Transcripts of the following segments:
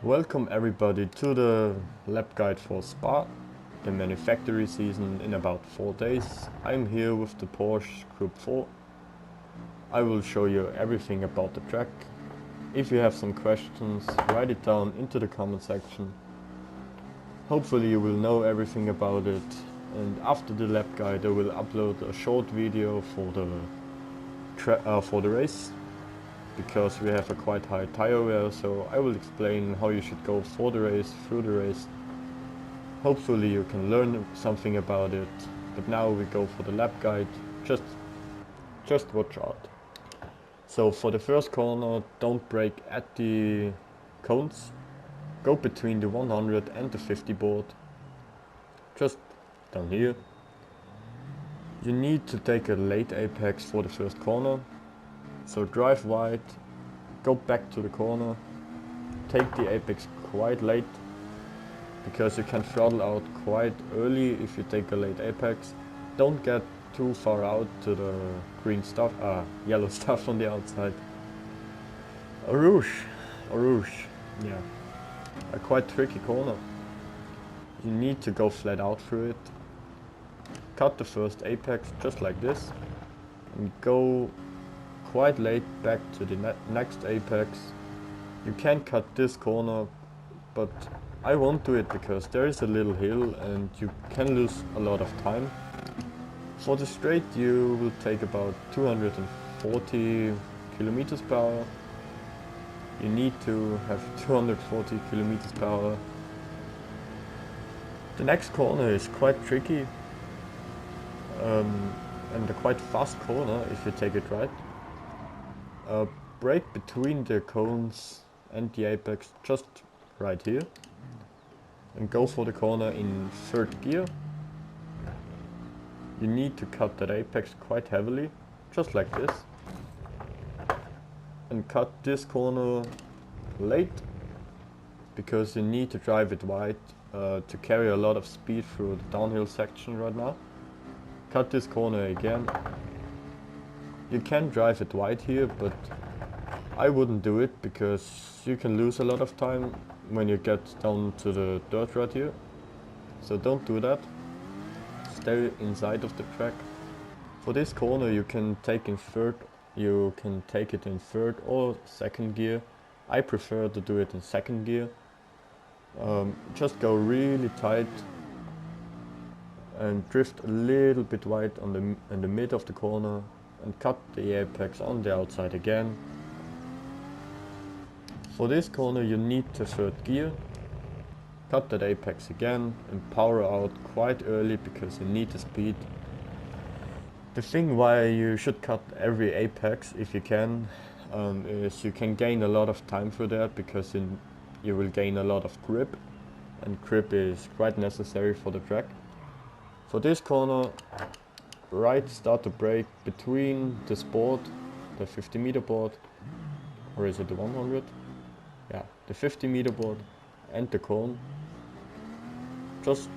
Welcome everybody to the lap guide for Spa, the manufactory season in about 4 days. I'm here with the Porsche Group 4. I will show you everything about the track. If you have some questions, write it down into the comment section. Hopefully you will know everything about it, and after the lap guide I will upload a short video for the race, because we have a quite high tire wear, so I will explain how you should go for the race, through the race. Hopefully you can learn something about it, but now we go for the lap guide. Just watch out. So for the first corner, don't brake at the cones. Go between the 100 and the 50 board. Just down here. You need to take a late apex for the first corner. So drive wide, go back to the corner, take the apex quite late, because you can throttle out quite early if you take a late apex. Don't get too far out to the green stuff, yellow stuff on the outside. A rouge, yeah, a quite tricky corner. You need to go flat out through it. Cut the first apex just like this, and go quite late back to the next apex. You can cut this corner, but I won't do it because there is a little hill and you can lose a lot of time. For the straight you will take about 240 kilometers per hour. You need to have 240 kilometers per hour. The next corner is quite tricky and a quite fast corner if you take it right. Brake between the cones and the apex just right here, and go for the corner in third gear. You need to cut that apex quite heavily, just like this, and cut this corner late, because you need to drive it wide to carry a lot of speed through the downhill section right now. Cut this corner again. You can drive it wide here, but I wouldn't do it because you can lose a lot of time when you get down to the dirt right here. So don't do that. Stay inside of the track. For this corner you can take it in third or second gear. I prefer to do it in second gear. Just go really tight and drift a little bit wide in the mid of the corner, and cut the apex on the outside again. For this corner you need the third gear. Cut that apex again and power out quite early because you need the speed. The thing why you should cut every apex if you can, is you can gain a lot of time through that, because you will gain a lot of grip, and grip is quite necessary for the track. For this corner, start to brake between this board, the 50 meter board, or is it the 100? Yeah, the 50 meter board and the cone. Just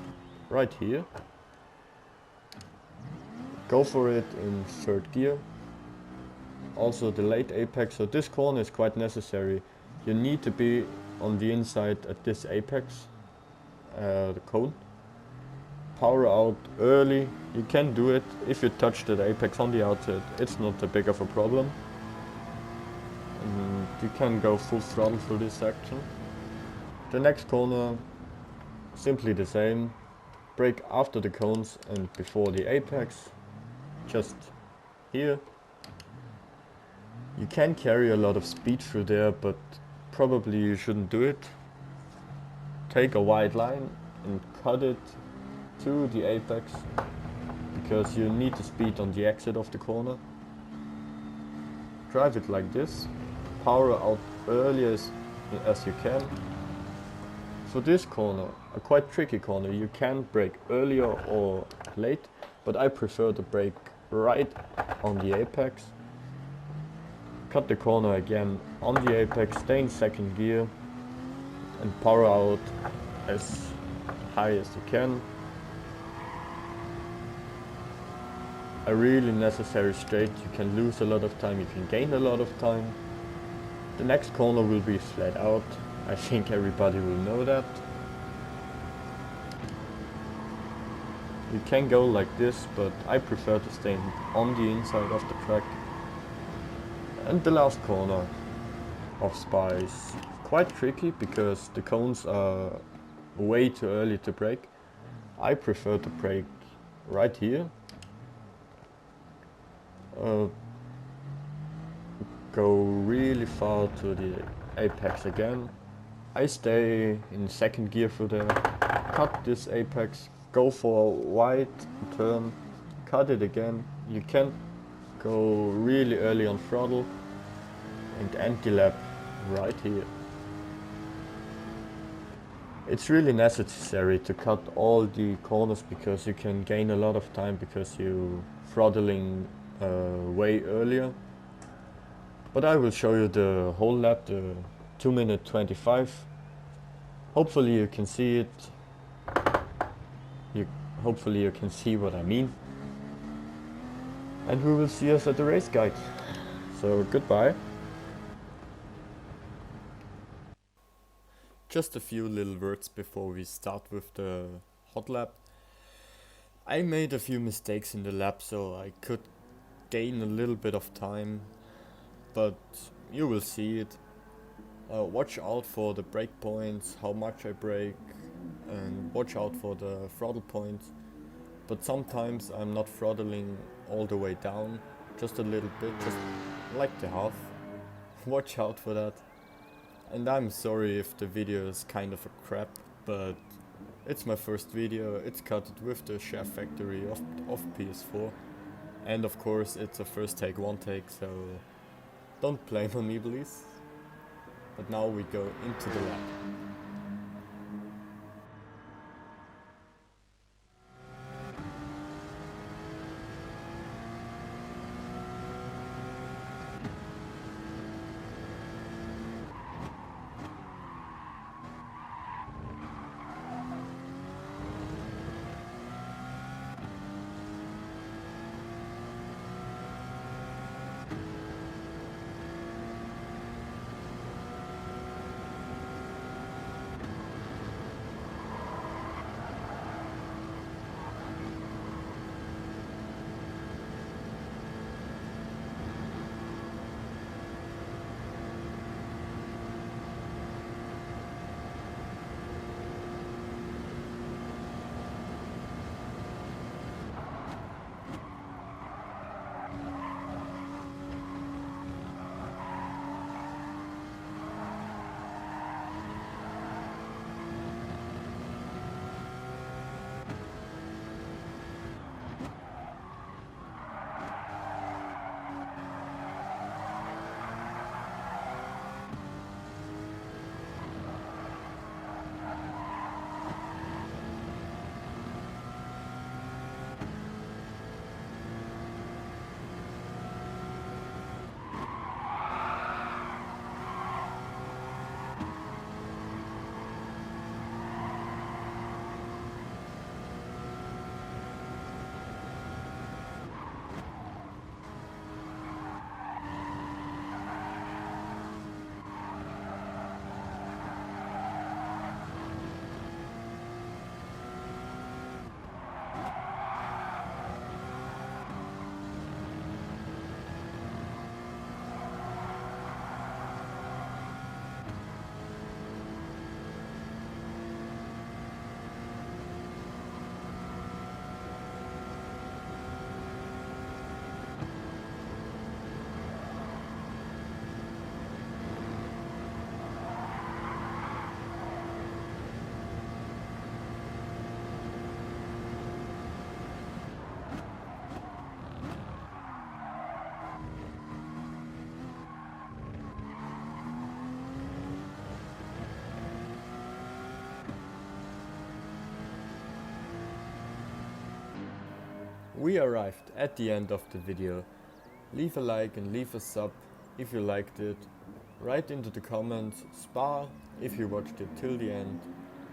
right here. Go for it in third gear. Also the late apex, so this corner is quite necessary. You need to be on the inside at this apex, the cone. Power out early. You can do it if you touch the apex on the outside. It's not a big of a problem. And you can go full throttle through this section. The next corner, simply the same. Brake after the cones and before the apex. Just here. You can carry a lot of speed through there, but probably you shouldn't do it. Take a wide line and cut it to the apex, because you need the speed on the exit of the corner. Drive it like this. Power out early as you can. For this corner, a quite tricky corner, you can brake earlier or late, but I prefer to brake right on the apex. Cut the corner again on the apex, stay in second gear, and power out as high as you can. A really necessary straight. You can lose a lot of time, you can gain a lot of time. The next corner will be flat out. I think everybody will know that. You can go like this, but I prefer to stay on the inside of the track. And the last corner of Spa is quite tricky because the cones are way too early to brake. I prefer to brake right here. Go really far to the apex again. I stay in second gear for there, cut this apex, go for a wide turn, cut it again. You can go really early on throttle and end the lap right here. It's really necessary to cut all the corners because you can gain a lot of time because you're throttling way earlier. But I will show you the whole lap, the 2 minute 25. Hopefully you can see it. Hopefully you can see what I mean. And we will see us at the race guide. So goodbye. Just a few little words before we start with the hot lap. I made a few mistakes in the lap, so I could gain a little bit of time, but you will see it. Watch out for the brake points, how much I brake, and watch out for the throttle points. But sometimes I'm not throttling all the way down, just a little bit, just like the half. Watch out for that. And I'm sorry if the video is kind of a crap, but it's my first video. It's cut with the SHAREfactory of PS4. And of course it's a first take, one take, so don't blame on me please. But now we go into the lap. We arrived at the end of the video. Leave a like and leave a sub if you liked it. Write into the comments Spa if you watched it till the end.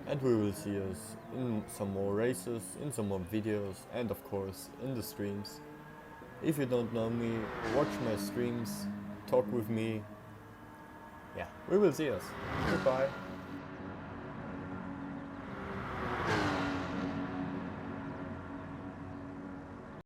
And we will see us in some more races, in some more videos, and of course in the streams. If you don't know me, watch my streams, talk with me. Yeah, we will see us. Goodbye.